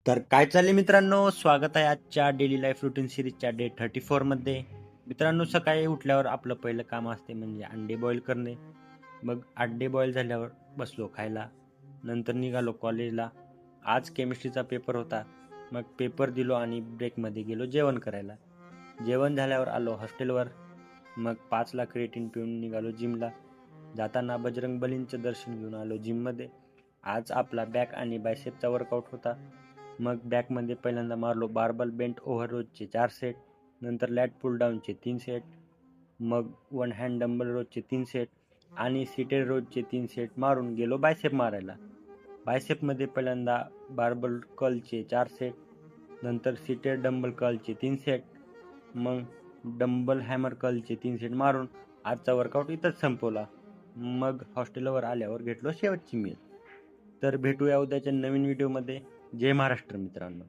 तर काय चाललंय मित्रांनो, स्वागत आहे आजच्या डेली लाईफ रुटीन सिरीजच्या डे 34 मध्ये. मित्रांनो, सकाळी उठल्यावर आपलं पहिलं काम असते म्हणजे अंडे बॉईल करणे. मग अंडे बॉईल झाल्यावर बसलो खायला. नंतर निघालो कॉलेजला. आज केमिस्ट्रीचा पेपर होता. मग पेपर दिलो आणि ब्रेकमध्ये गेलो जेवण करायला. जेवण झाल्यावर आलो हॉस्टेलवर. मग 5ला क्रिएटिन पिऊन निघालो जिमला. जाताना बजरंग बलींचं दर्शन घेऊन आलो जिममध्ये. आज आपला बॅक आणि बायसेपचा वर्कआउट होता. मग बॅकमध्ये पहिल्यांदा मारलो बार्बल बेंट ओव्हर रोजचे 4 सेट, नंतर लॅट पुल डाऊनचे 3 सेट, मग वन हँड डंबल रोजचे 3 सेट आणि सीटेड रोजचे 3 सेट मारून गेलो बायसेप मारायला. बायसेपमध्ये पहिल्यांदा बार्बल कर्लचे 4 सेट, नंतर सीटेड डंबल कर्लचे 3 सेट, मग डंबल हॅमर कर्लचे 3 सेट मारून आजचा वर्कआउट इथंच संपवला. मग हॉस्टेलवर आल्यावर घेतलो शेवटची मील. तर भेटूया उद्याच्या नवीन व्हिडिओमध्ये. जय महाराष्ट्र मित्रांनो.